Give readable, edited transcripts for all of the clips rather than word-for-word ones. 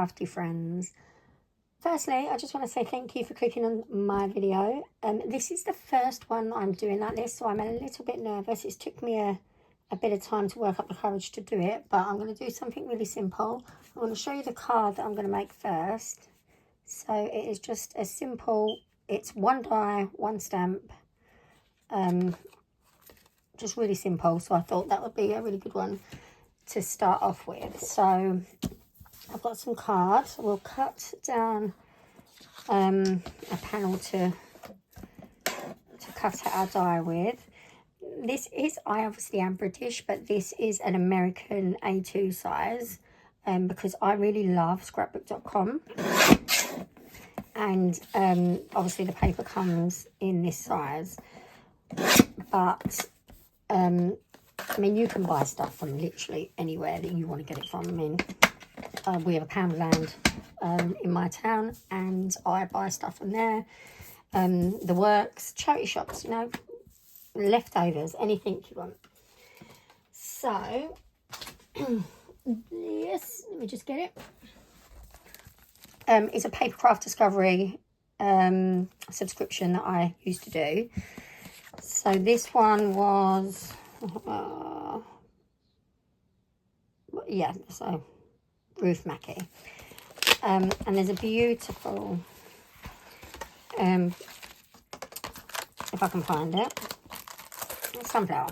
crafty friends. Firstly, I just want to say thank you for clicking on my video. This is the first one that I'm doing like this, so I'm a little bit nervous. It's took me a bit of time to work up the courage to do it, but I'm going to do something really simple. I'm going to show you the card that I'm going to make first. So it is just a simple, it's one die, one stamp, just really simple. So I thought that would be a really good one to start off with. So I've got some cards. We'll cut down a panel to cut out our die with. This is, I obviously am British, but this is an American A2 size, because I really love scrapbook.com, and obviously the paper comes in this size, but I mean, you can buy stuff from literally anywhere that you want to get it from. I mean, we have a Poundland in my town, and I buy stuff from there. The works, charity shops, you know, leftovers, anything you want. So yes, let me just get it. It's a Papercraft Discovery subscription that I used to do. So this one was yeah, so Ruth Mackey, and there's a beautiful if I can find it, sunflower.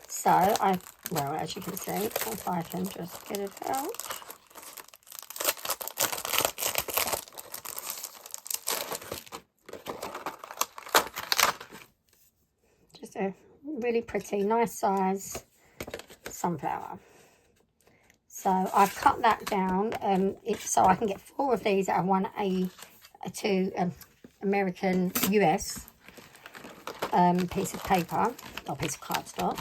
So well, as you can see, if I can just get it out. Just a really pretty, nice size sunflower. So I've cut that down so I can get 4 of these out of one A2 American US piece of paper, or piece of cardstock.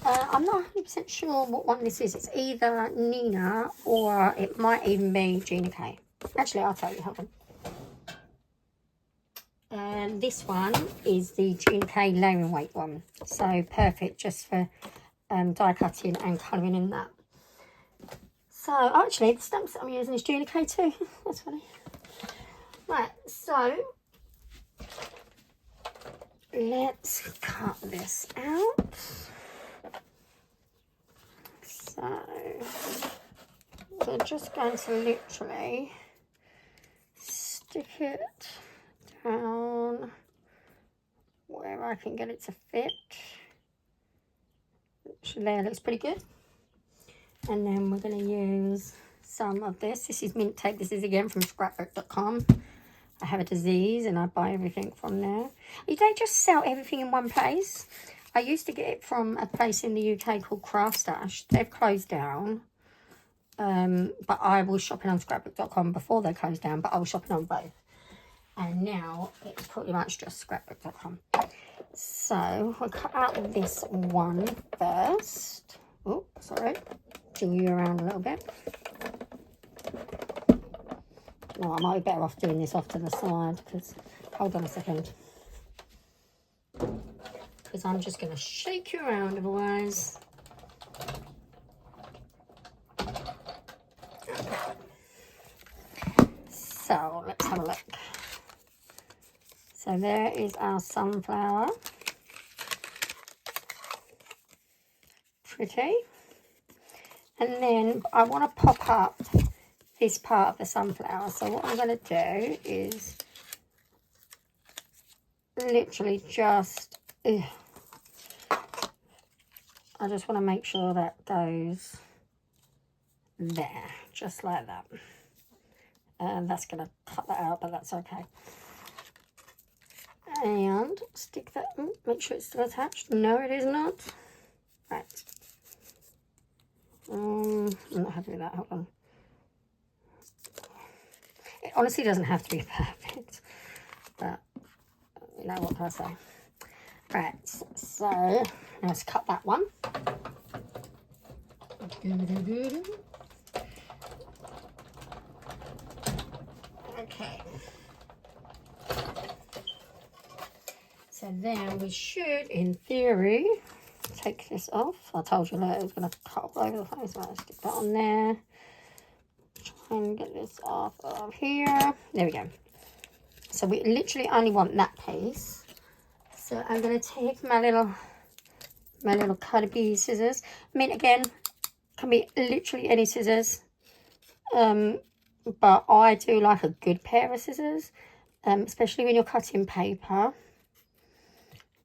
I'm not 100% sure what one this is. It's either Nina or it might even be Gina K. Actually, I'll tell you, hold on. This one is the Gina K layering weight one. So perfect just for die cutting and colouring in that. So actually, the stamps that I'm using is Gina K too. That's funny. Right, so let's cut this out. So we're just going to literally stick it down where I can get it to fit. Actually, there looks pretty good. And then we're going to use some of this. This is mint tape. This is again from scrapbook.com. I have a disease and I buy everything from there. They just sell everything in one place. I used to get it from a place in the UK called Craft Stash. They've closed down. But I was shopping on scrapbook.com before they closed down, but I was shopping on both. And now it's pretty much just scrapbook.com. So we'll cut out this one first. Oh, sorry. Jiggle you around a little bit. No, I might be better off doing this off to the side, because, hold on a second. Because I'm just going to shake you around otherwise. So, let's have a look. So there is our sunflower. Pretty. And then I want to pop up this part of the sunflower. So what I'm going to do is literally just, I just want to make sure that goes there, just like that. And that's going to cut that out, but that's okay. And stick that, make sure it's still attached. No, it is not. Right. I'm not happy with that, hold on. It honestly doesn't have to be perfect, but you know, what can I say? Right, so let's cut that one. Okay. So then we should, in theory, take this off. I told you that it was going to cut all over the place. Right, let's stick that on there. Try and get this off of here. There we go. So we literally only want that piece. So I'm going to take my little Cutter scissors. I mean, again, can be literally any scissors. But I do like a good pair of scissors, especially when you're cutting paper.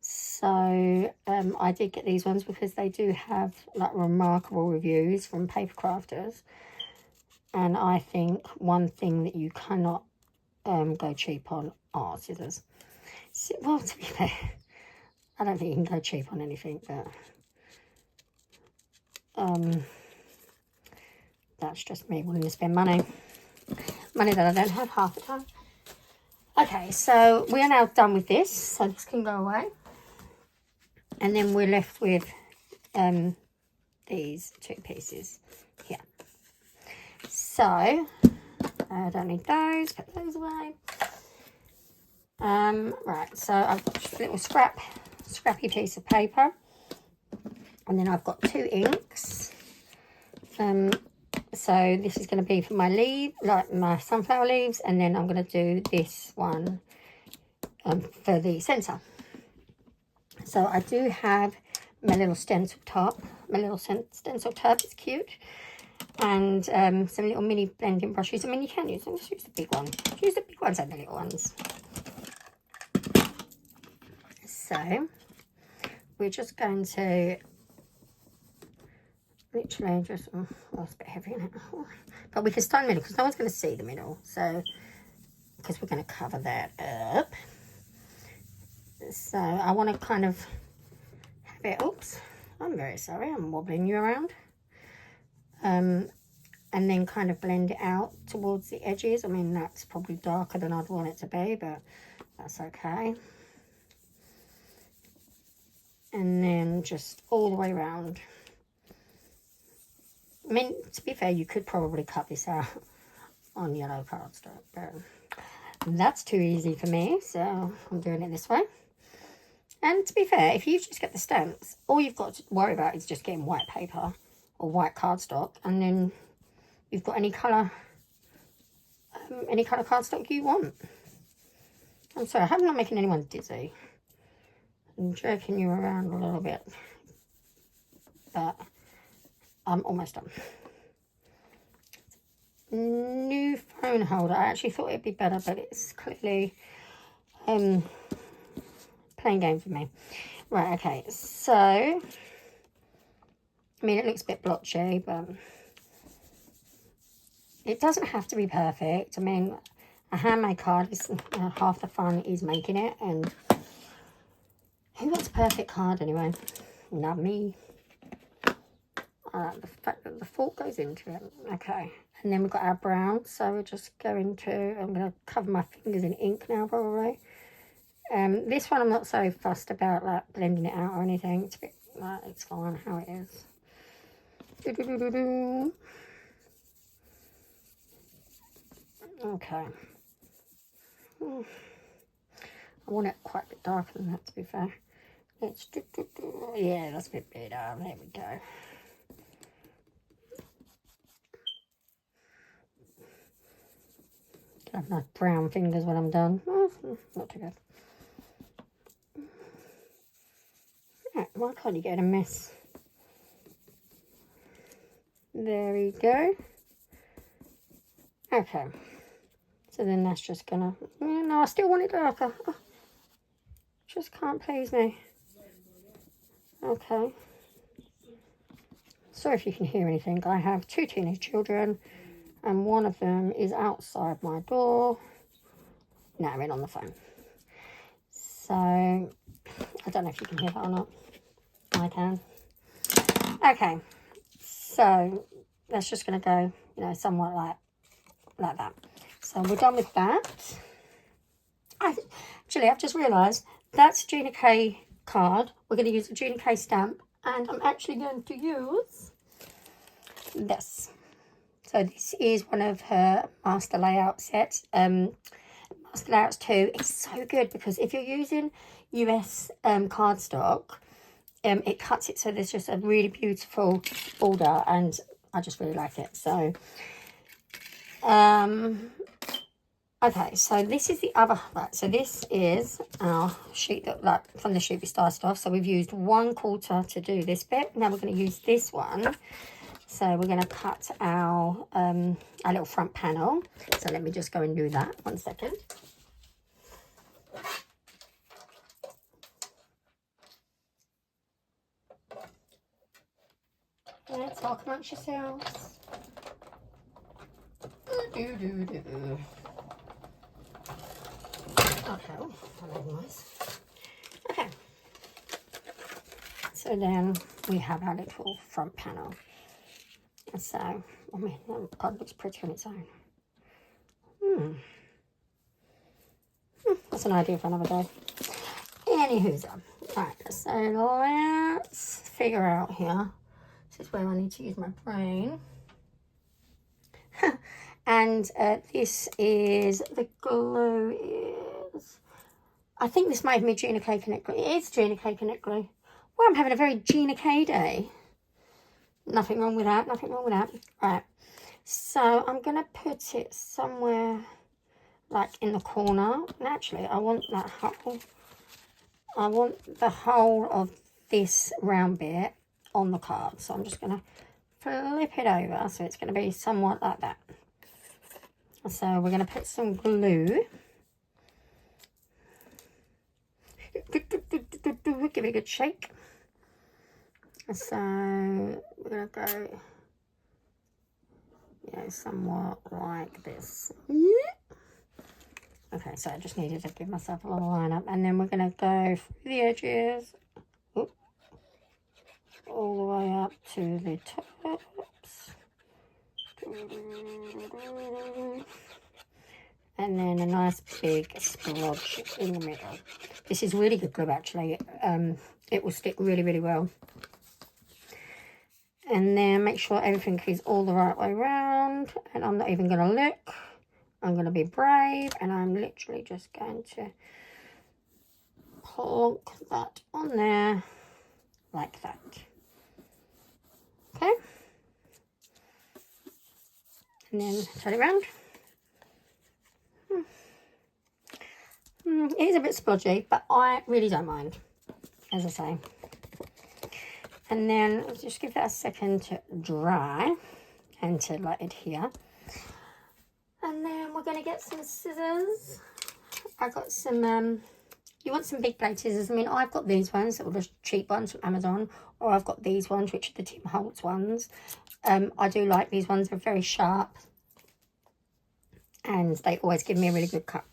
So I did get these ones because they do have like remarkable reviews from paper crafters. And I think one thing that you cannot go cheap on are scissors. So, well, to be fair, I don't think you can go cheap on anything, but that's just me wanting to spend money that I don't have half the time. Okay, so we are now done with this, so this can go away, and then we're left with these two pieces here. So I don't need those, put those away. Right, so I've got just a little scrappy piece of paper, and then I've got 2 inks. So this is going to be for my leaf, like my sunflower leaves, and then I'm going to do this one for the centre. So I do have my little stencil top. My little stencil top is cute, and some little mini blending brushes. I mean, you can use them. Just use the big one. Use the big ones and the little ones. So we're just going to literally just, oh, it's a bit heavy, isn't it? But we can start in the middle because no one's going to see the middle. So, because we're going to cover that up. So I want to kind of have it, oops, I'm very sorry, I'm wobbling you around. And then kind of blend it out towards the edges. I mean, that's probably darker than I'd want it to be, but that's okay. And then just all the way around. I mean, to be fair, you could probably cut this out on yellow cardstock, but that's too easy for me, so I'm doing it this way. And to be fair, if you just get the stamps, all you've got to worry about is just getting white paper or white cardstock, and then you've got any colour cardstock you want. I'm sorry, I hope I'm not making anyone dizzy. I'm jerking you around a little bit, but I'm almost done. New phone holder. I actually thought it'd be better, but it's clearly playing game for me. Right, okay, so I mean, it looks a bit blotchy, but it doesn't have to be perfect. I mean, a handmade card is half the fun is making it, and who wants a perfect card anyway? Not me. The fact that the fork goes into it. Okay, and then we've got our brown, so we're just going to, I'm going to cover my fingers in ink now probably. This one I'm not so fussed about like blending it out or anything. It's a bit, it's fine how it is. Okay. I want it quite a bit darker than that, to be fair. Let's yeah, that's a bit better. There we go. I have my brown fingers when I'm done. Oh, not too bad. Yeah, why can't you get a mess? There we go. Okay. So then that's just gonna... No, I still want it darker. Oh, just can't please me. Okay. Sorry if you can hear anything. I have 2 teenage children, and one of them is outside my door. Nattering on the phone. So, I don't know if you can hear that or not. I can. Okay. So, that's just going to go, you know, somewhat like that. So, we're done with that. Actually, I've just realised that's a Gina K card. We're going to use a Gina K stamp, and I'm actually going to use this. So this is one of her master layout sets. Master layouts 2. It's so good because if you're using US cardstock, it cuts it so there's just a really beautiful border, and I just really like it. So okay, so this is the other, right, so this is our sheet that, like, from the sheet we started off. So we've used 1/4 to do this bit. Now we're going to use this one. So we're going to cut our little front panel. So let me just go and do that. 1 second. Let's talk amongst yourselves. Okay, oh, that made noise. Okay. So then we have our little front panel. So, I mean, God, looks pretty on its own. That's an idea for another day. Anywho's up. Alright, so let's figure out here. This is where I need to use my brain. And this is the glue is, I think this might be Gina Cake and It Glue. It is Gina Cake and It Glue. Well, I'm having a very Gina K day. Nothing wrong with that, nothing wrong with that. Right, so I'm going to put it somewhere like in the corner. And actually, I want that whole, I want the whole of this round bit on the card. So I'm just going to flip it over. So it's going to be somewhat like that. So we're going to put some glue. Give it a good shake. So we're going to go, somewhat like this. Okay, so I just needed to give myself a little line up. And then we're going to go through the edges. All the way up to the tops. And then a nice big splodge in the middle. This is really good glue, actually. It will stick really, really well. And then make sure everything is all the right way around. And I'm not even going to look. I'm going to be brave. And I'm literally just going to plonk that on there. Like that. Okay. And then turn it around. It is a bit splodgy, but I really don't mind, as I say. And then just give that a second to dry and to let it adhere. And then we're going to get some scissors. I've got some, you want some big blade scissors. I mean, I've got these ones, or the cheap ones from Amazon, or I've got these ones, which are the Tim Holtz ones. I do like these ones. They're very sharp. And they always give me a really good cut.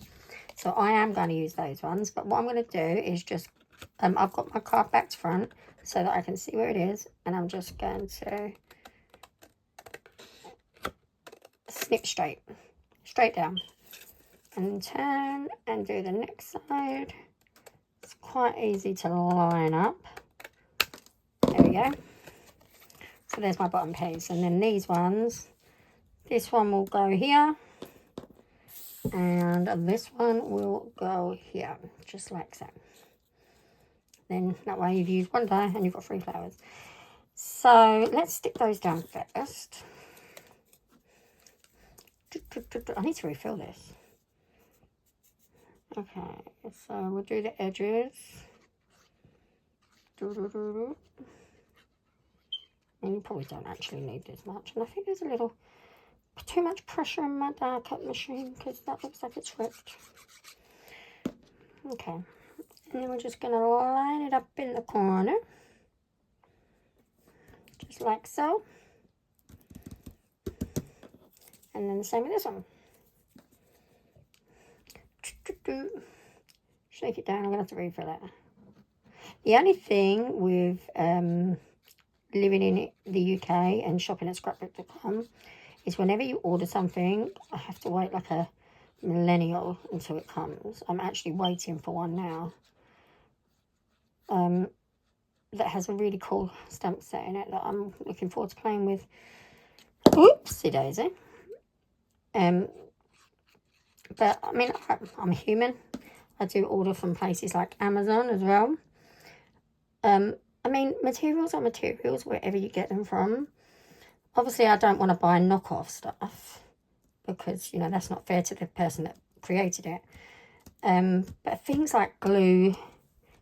So I am going to use those ones. But what I'm going to do is just, I've got my card back to front so that I can see where it is. And I'm just going to snip straight down. And turn and do the next side. It's quite easy to line up. There we go. So there's my bottom piece. And then these ones, this one will go here. And this one will go here, just like so. Then that way you've used one die and you've got 3 flowers. So let's stick those down first. I need to refill this. Okay, so we'll do the edges. And you probably don't actually need this much. And I think there's a little too much pressure in my die cut machine because that looks like it's ripped. Okay, and then we're just going to line it up in the corner, just like so. And then the same with this one. Shake it down. I'm going to have to refill it. The only thing with living in the UK and shopping at scrapbook.com is whenever you order something, I have to wait like a millennial until it comes. I'm actually waiting for one now that has a really cool stamp set in it that I'm looking forward to playing with. Oopsie daisy. But I mean, I'm human. I do order from places like Amazon as well. I I mean, materials are materials wherever you get them from. Obviously, I don't want to buy knockoff stuff because, you know, that's not fair to the person that created it. But things like glue,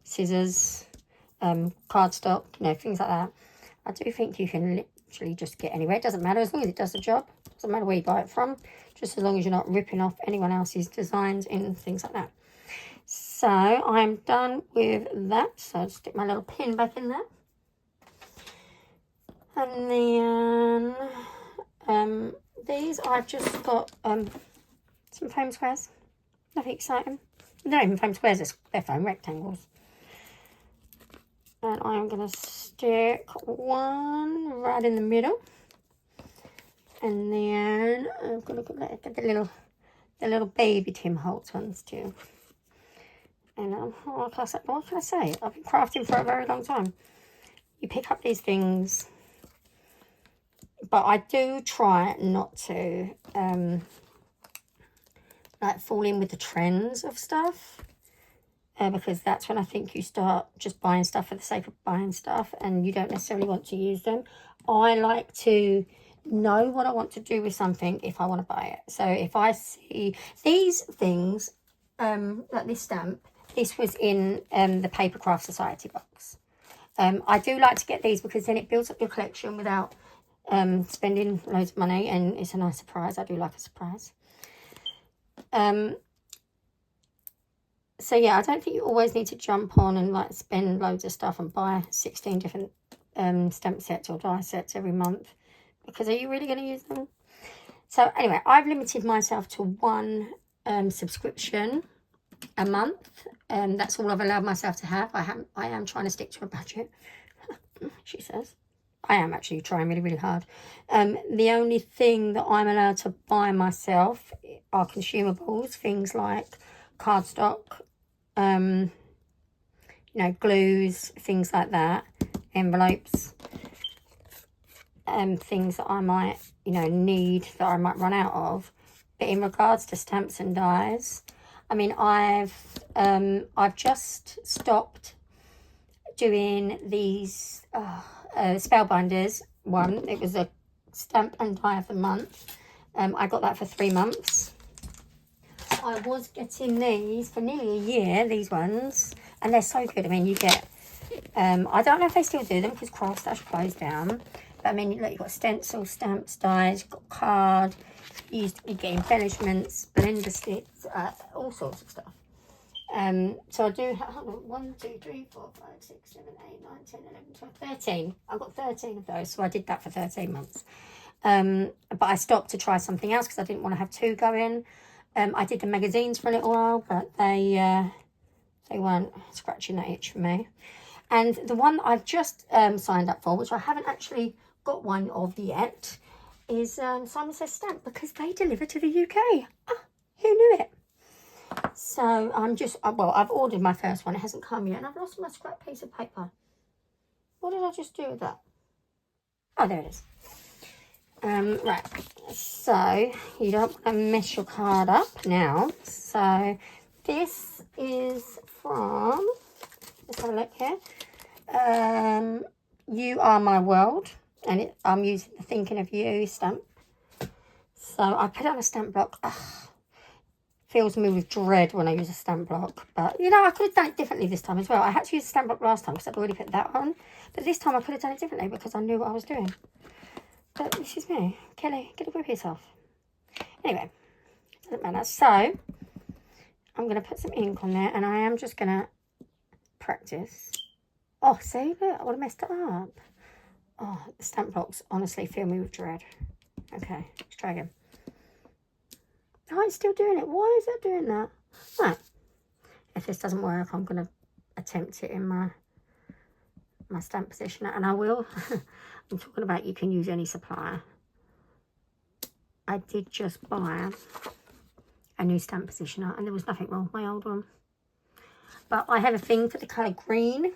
scissors, cardstock, you know, things like that, I do think you can literally just get anywhere. It doesn't matter as long as it does the job. It doesn't matter where you buy it from, just as long as you're not ripping off anyone else's designs and things like that. So I'm done with that. So I'll stick my little pin back in there. And then these I've just got some foam squares. Nothing exciting. They're not even foam squares, they're foam rectangles. And I'm going to stick one right in the middle. And then I'm going to get the little baby Tim Holtz ones too. And what can I say? I've been crafting for a very long time. You pick up these things, but I do try not to like fall in with the trends of stuff. Because that's when I think you start just buying stuff for the sake of buying stuff and you don't necessarily want to use them. I like to know what I want to do with something if I want to buy it. So if I see these things, like this stamp, this was in the Paper Craft Society box. I do like to get these because then it builds up your collection without spending loads of money, and it's a nice surprise. I do like a surprise. So yeah, I don't think you always need to jump on and like spend loads of stuff and buy 16 different stamp sets or die sets every month, because are you really going to use them? So anyway, I've limited myself to one subscription a month. That's all I've allowed myself to have. I am trying to stick to a budget, she says. I am actually trying really, really hard. The only thing that I'm allowed to buy myself are consumables, things like cardstock, you know, glues, things like that, envelopes, things that I might, you know, need, that I might run out of. But in regards to stamps and dies, I mean, I've just stopped doing these Spellbinders one. It was a stamp and die of the month. I got that for 3 months. I was getting these for nearly a year, these ones, and they're so good. I mean, you get, I don't know if they still do them because Craft Stash closed down, but I mean, look, you've got stencils, stamps, dies, you've got card, you get embellishments, blender sticks, all sorts of stuff. So I do have 1, 2, 3, 4, 5, 6, 7, 8, 9, 10, 11, 12, 13. I've got 13 of those, so I did that for 13 months. But I stopped to try something else because I didn't want to have 2 going. I did the magazines for a little while, but they weren't scratching that itch for me. And the one that I've just signed up for, which I haven't actually got one of yet, is Simon Says Stamp, because they deliver to the UK. Ah, who knew it? So I'm just, well, I've ordered my first one. It hasn't come yet, and I've lost my scrap piece of paper. What did I just do with that? Oh, there it is. Right, so you don't want to mess your card up now. So this is from, let's have a look here. You Are My World, and I'm using the Thinking of You stamp. So I put it on a stamp block. Ugh, fills me with dread when I use a stamp block, but you know, I could have done it differently this time as well. I had to use a stamp block last time because I'd already put that on, but this time I could have done it differently because I knew what I was doing. But this is me. Kelly, get a grip of yourself. Anyway, doesn't matter. So I'm going to put some ink on there, and I am just going to practice. Oh, see, look, I would have messed it up. Oh, the stamp blocks honestly fill me with dread. Okay, let's try again. Oh, it's still doing it. Why is it doing that? Right. If this doesn't work, I'm going to attempt it in my stamp positioner, and I will. I'm talking about you can use any supplier. I did just buy a new stamp positioner, and there was nothing wrong with my old one. But I have a thing for the colour green,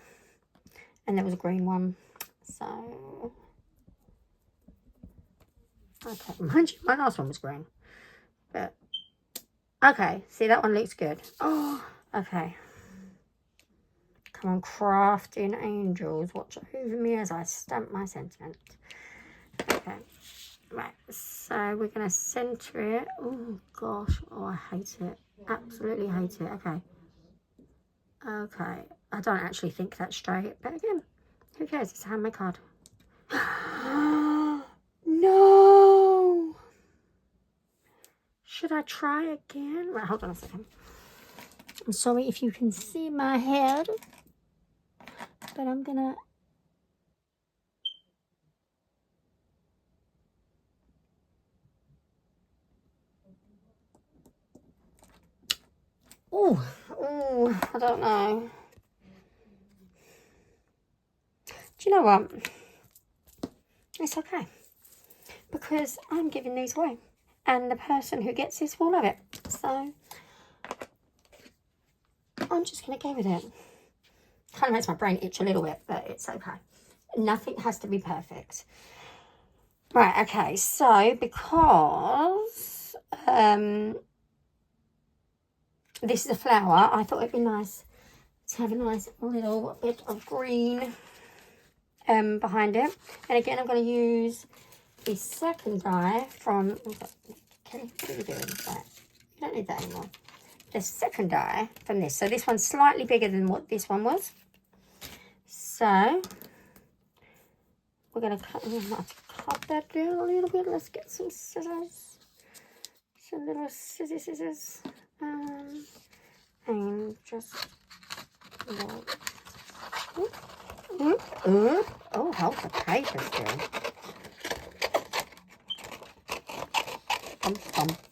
and there was a green one. So, okay, mind you, my last one was green. But, okay, see, that one looks good. Oh, okay. Come on, crafting angels, watch over me as I stamp my sentiment. Okay, right, so we're going to centre it. Oh, gosh, oh, I hate it. Absolutely hate it. Okay. Okay, I don't actually think that's straight, but again, who cares? It's a handmade card. No! Should I try again? Right, hold on a second. I'm sorry if you can see my head, but I'm gonna... Oh, I don't know. Do you know what? It's okay, because I'm giving these away, and the person who gets this will love it. So I'm just gonna go with it. Kind of makes my brain itch a little bit, but it's okay. Nothing has to be perfect. Right, okay, so because this is a flower, I thought it'd be nice to have a nice little bit of green behind it. And again, I'm going to use the second die from... Kelly, what are you doing with that? You don't need that anymore. The second die from this. So this one's slightly bigger than what this one was. So we're going to cut that down a little bit. Let's get some scissors. Some little scissors. And just... Oh, hold the paper still.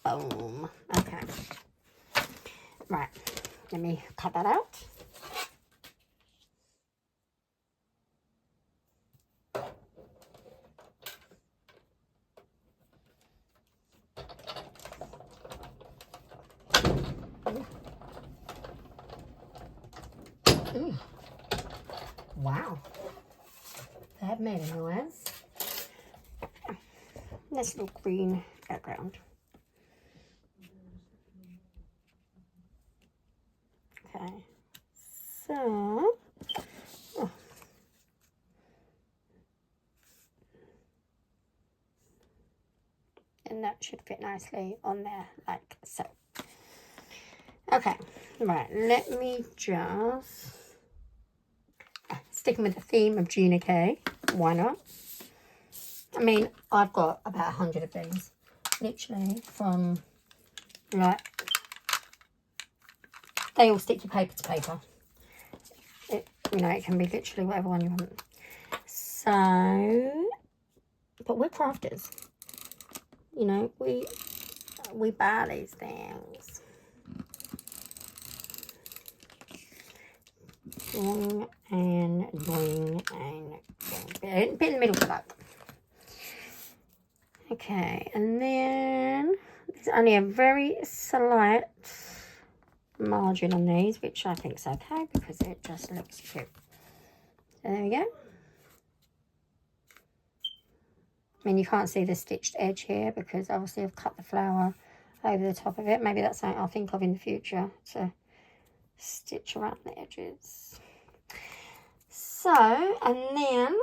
Boom. Okay. Right. Let me cut that out. Ooh. Wow. That made a noise. Nice little green background. Okay. So, and that should fit nicely on there like so. Okay, right, let me just, sticking with the theme of Gina K, why not? I mean, I've got about 100 of these, literally, from, like, they all stick to paper. It, you know, it can be literally whatever one you want. So, but we're crafters. You know, we buy these things. Boing and boing and boing. Bit in the middle for luck. Okay, and then there's only a very slight margin on these, which I think is okay because it just looks cute. So there we go. I mean, you can't see the stitched edge here because obviously I've cut the flower over the top of it. Maybe that's something I'll think of in the future to stitch around the edges. So, and then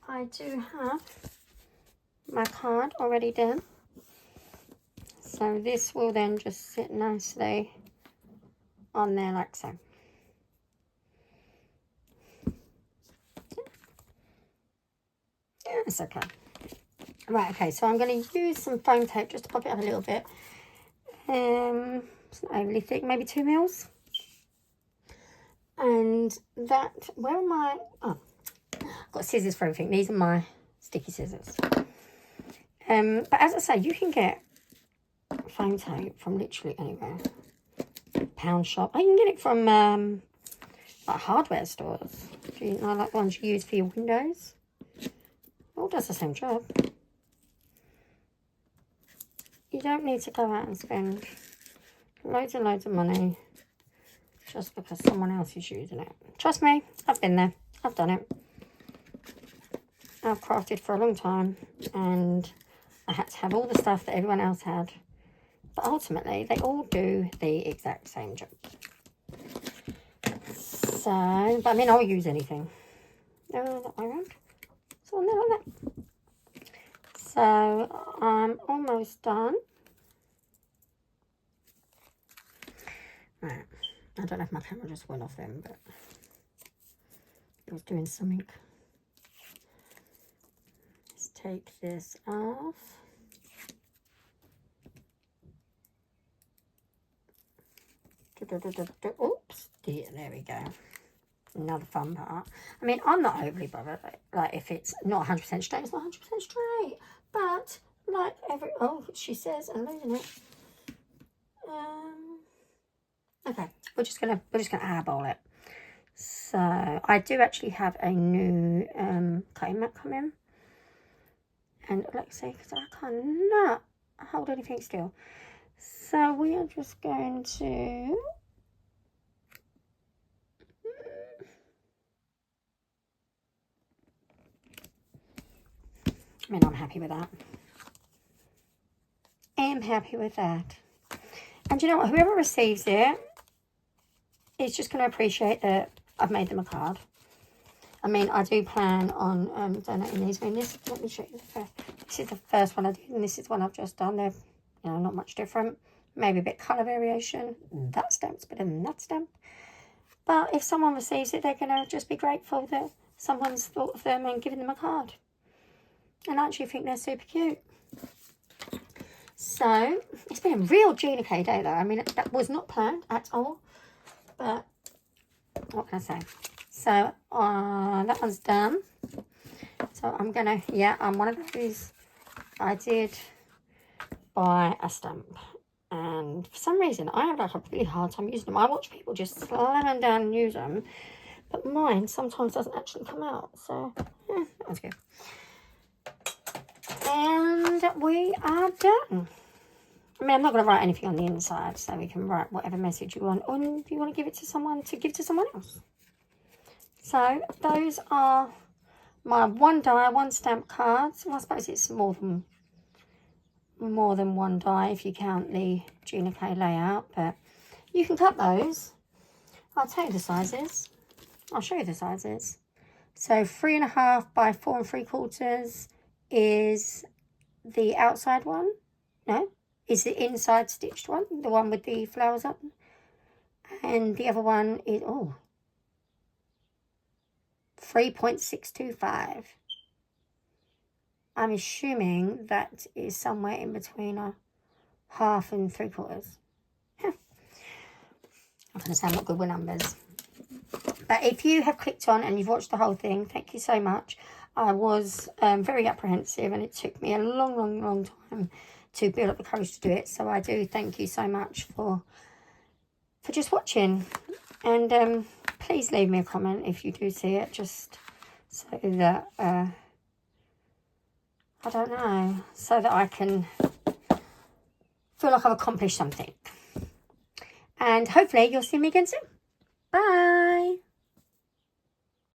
I do have my card already done. So this will then just sit nicely on there like so. Yeah, it's okay. Right, okay, so I'm going to use some foam tape just to pop it up a little bit. It's not overly thick, maybe 2 mils. And that, where am I? Oh, I've got scissors for everything. These are my sticky scissors. But as I say, you can get foam tape from literally anywhere. Pound shop. I can get it from like hardware stores. You know, like the ones you use for your windows. All does the same job. You don't need to go out and spend loads and loads of money just because someone else is using it. Trust me, I've been there. I've done it. I've crafted for a long time and I had to have all the stuff that everyone else had. But ultimately, they all do the exact same job. So, but I mean, I'll use anything. No, that way around. So on there like that. So I'm almost done. Right. I don't know if my camera just went off then, but it was doing something. Let's take this off. Oops, dear, there we go. Another fun part. I mean, I'm not overly bothered. Like if it's not 100% straight, it's not 100% straight. But like oh, she says, I'm losing it. Okay, we're just gonna eyeball it. So I do actually have a new cutting mat coming, and let's see, because I cannot hold anything still. So we are just going to. I mean, I'm happy with that. I'm happy with that. And you know what? Whoever receives it is just going to appreciate that I've made them a card. I mean, I do plan on donating these. I mean, let me show you the first. This is the first one I did, and this is one I've just done. They're, you know, not much different. Maybe a bit colour variation. That stamp's better than that stamp. But if someone receives it, they're going to just be grateful that someone's thought of them and given them a card. And I actually think they're super cute. So, it's been a real Gina K day though. I mean, that was not planned at all. But, what can I say? So, that one's done. So, I'm going to, yeah, I'm one of those. I did buy a stamp. And for some reason, I have like a really hard time using them. I watch people just slam them down and use them. But mine sometimes doesn't actually come out. So, yeah, that was good. And we are done. I mean, I'm not going to write anything on the inside, so we can write whatever message you want. Or if you want to give it to someone, to give to someone else. So, those are my one die, one stamp cards. Well, I suppose it's more than one die if you count the Gina K layout. But you can cut those. I'll tell you the sizes. I'll show you the sizes. So, 3.5 by 4 3/4 is the outside one. No, is the inside stitched one, the one with the flowers up. And the other one is, 3.625. I'm assuming that is somewhere in between a 1/2 and 3/4. I'm going to say I'm not good with numbers. But if you have clicked on and you've watched the whole thing, thank you so much. I was very apprehensive, and it took me a long time to build up the courage to do it. So I do thank you so much for just watching. And please leave me a comment if you do see it, just so that, I don't know, so that I can feel like I've accomplished something. And hopefully you'll see me again soon. Bye.